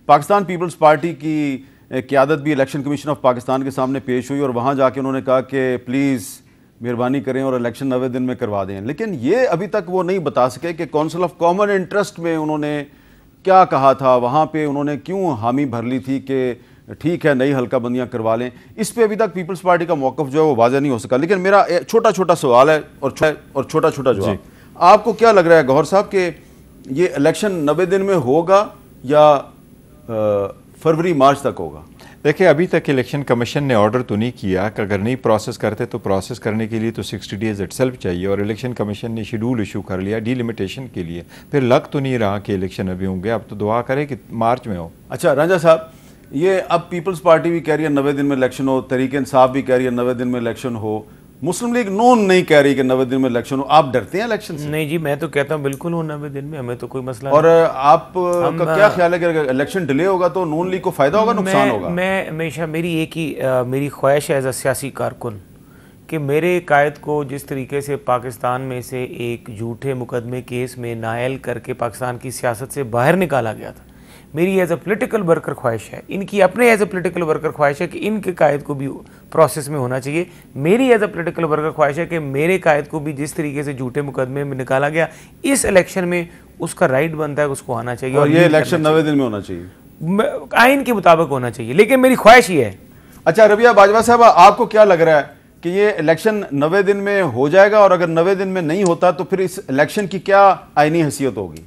Pakistan peoples party की क़यादत भी election commission of Pakistan के सामने पेश हुई और वहाँ जाके उन्होंने कहा कि प्लीज़ मेहरबानी करें और इलेक्शन 90 दिन में करवा दें। लेकिन ये अभी तक वो नहीं बता सके कि काउंसिल ऑफ कॉमन इंटरेस्ट में उन्होंने क्या कहा था, वहाँ पे उन्होंने क्यों हामी भर ली थी कि ठीक है नई हल्का बंदियाँ करवा लें। इस पर अभी तक पीपल्स पार्टी का मौक़िफ़ जो है वो वाज़ह नहीं हो सका। लेकिन मेरा छोटा छोटा सवाल है और छोटा छोटा जवाब, आपको क्या लग रहा है गौहर साहब कि ये इलेक्शन 90 दिन में होगा या फरवरी मार्च तक होगा? देखिए, अभी तक इलेक्शन कमीशन ने ऑर्डर तो नहीं किया कि अगर नहीं प्रोसेस करते तो प्रोसेस करने के लिए तो 60 डेज़ इटसेल्फ चाहिए, और इलेक्शन कमीशन ने शेड्यूल इशू कर लिया डिलिमिटेशन के लिए। फिर लग तो नहीं रहा कि इलेक्शन अभी होंगे, अब तो दुआ करें कि मार्च में हो। अच्छा रांझा साहब, ये अब पीपल्स पार्टी भी कह रही है 90 दिन में इलेक्शन हो, तहरीक इंसाफ भी कह रही है 90 दिन में इलेक्शन हो, मुस्लिम लीग नून नहीं कह रही कि 90 दिन में इलेक्शन हो। आप डरते हैं इलेक्शन से? नहीं जी, मैं तो कहता हूँ बिल्कुल हो 90 दिन में, हमें तो कोई मसला और आप का क्या ख्याल है कि अगर इलेक्शन डिले होगा तो नून लीग को फायदा होगा, नुकसान होगा? मैं हमेशा मेरी एक ही मेरी ख्वाहिश है एज अ सियासी कारकुन कि मेरे कायद को जिस तरीके से पाकिस्तान में से एक झूठे मुकदमे केस में नायल करके पाकिस्तान की सियासत से बाहर निकाला गया था, मेरी एज अ पोलिटिकल वर्कर ख्वाहिश है, इनकी अपने एज अ पोलिटिकल वर्कर ख्वाहिश है कि इनके कायद को भी प्रोसेस में होना चाहिए। मेरी एज अ पोलिटिकल वर्कर ख्वाहिश है कि मेरे कायद को भी जिस तरीके से झूठे मुकदमे में निकाला गया इस इलेक्शन में उसका राइट बनता है, उसको आना चाहिए। और ये इलेक्शन 90 दिन में होना चाहिए, आइन के मुताबिक होना चाहिए, लेकिन मेरी ख्वाहिश ये है। अच्छा रबिया बाजवा साहब, आपको क्या लग रहा है कि ये इलेक्शन 90 दिन में हो जाएगा, और अगर 90 दिन में नहीं होता तो फिर इस इलेक्शन की क्या आईनी हैसियत होगी?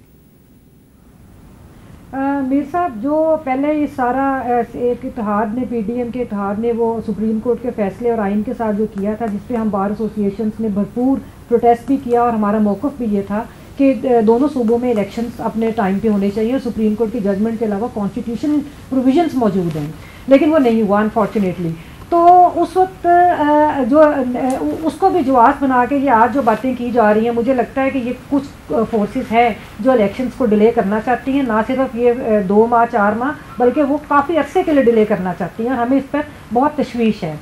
मीर साहब, जो पहले ये सारा एक इत्तेहाद ने, पीडीएम के इत्तेहाद ने वो सुप्रीम कोर्ट के फैसले और आइन के साथ जो किया था, जिसपे हम बार एसोसिएशंस ने भरपूर प्रोटेस्ट भी किया और हमारा मौक़िफ़ भी ये था कि दोनों सूबों में इलेक्शंस अपने टाइम पे होने चाहिए और सुप्रीम कोर्ट की जजमेंट के अलावा कॉन्स्टिट्यूशन प्रोविजंस मौजूद हैं, लेकिन वो नहीं हुआ अनफॉर्चुनेटली। तो उस वक्त जो उसको भी जवाब बना के ये आज जो बातें की जा रही हैं, मुझे लगता है कि ये कुछ फोर्सेस हैं जो इलेक्शंस को डिले करना चाहती हैं, ना सिर्फ ये 2 माह 4 माह, बल्कि वो काफ़ी अरसे के लिए डिले करना चाहती हैं। हमें इस पर बहुत तशवीश है।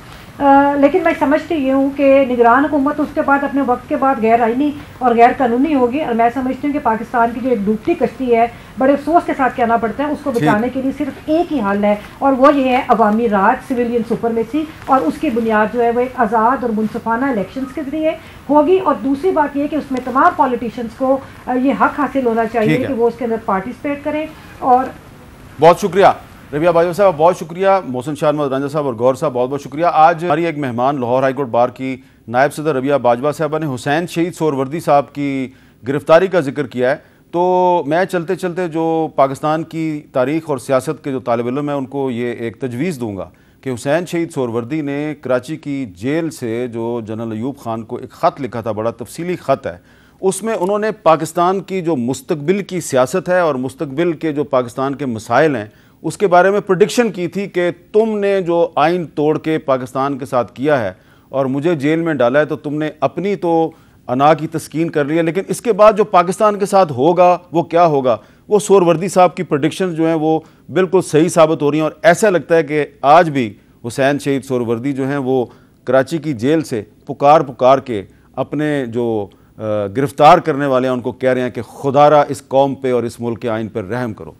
लेकिन मैं समझती ये हूँ कि निगरान हुकूमत उसके बाद अपने वक्त के बाद गैर आइनी और गैर कानूनी होगी, और मैं समझती हूँ कि पाकिस्तान की जो एक डूबती कश्ती है, बड़े अफसोस के साथ कहना पड़ता है, उसको बचाने के लिए सिर्फ एक ही हल है, और वो ये है अवामी राज, सिविलियन सुपरमेसी, और उसकी बुनियाद जो है वो एक आज़ाद और मुनसफाना इलेक्शंस के जरिए होगी। और दूसरी बात यह कि उसमें तमाम पॉलिटिशियंस को ये हक हासिल होना चाहिए कि वो उसके अंदर पार्टिसिपेट करें। और बहुत शुक्रिया रबिया बाजवा साहब, बहुत शुक्रिया मोहसिन शाह अहमद रांझा साहब और गौर साहब, बहुत बहुत शुक्रिया। आज हमारी एक मेहमान लाहौर हाईकोर्ट बार की नायब सदर रबिया बाजवा साहबा ने हुसैन शहीद सोहरवर्दी साहब की गिरफ्तारी का जिक्र किया है। तो मैं चलते चलते जो पाकिस्तान की तारीख़ और सियासत के जो तालिब इल्म हैं उनको ये एक तजवीज़ दूँगा कि हुसैन शहीद सोहरवर्दी ने कराची की जेल से जो जनरल अयूब ख़ान को एक ख़त लिखा था, बड़ा तफसीली ख़त है, उसमें उन्होंने पाकिस्तान की जो मुस्तकबिल की सियासत है और मुस्तकबिल के जो पाकिस्तान के मसाइल हैं उसके बारे में प्रेडिक्शन की थी कि तुमने जो आइन तोड़ के पाकिस्तान के साथ किया है और मुझे जेल में डाला है, तो तुमने अपनी तो अना की तस्कीन कर ली है, लेकिन इसके बाद जो पाकिस्तान के साथ होगा वो क्या होगा, वो सोहरवर्दी साहब की प्रेडिक्शन जो हैं वो बिल्कुल सही साबित हो रही हैं। और ऐसा लगता है कि आज भी हुसैन शहीद सोहरवर्दी जो हैं वो कराची की जेल से पुकार के अपने जो गिरफ्तार करने वाले हैं उनको कह रहे हैं कि खुदारा इस कौम पे और इस मुल्क के आइन पर रहम करो।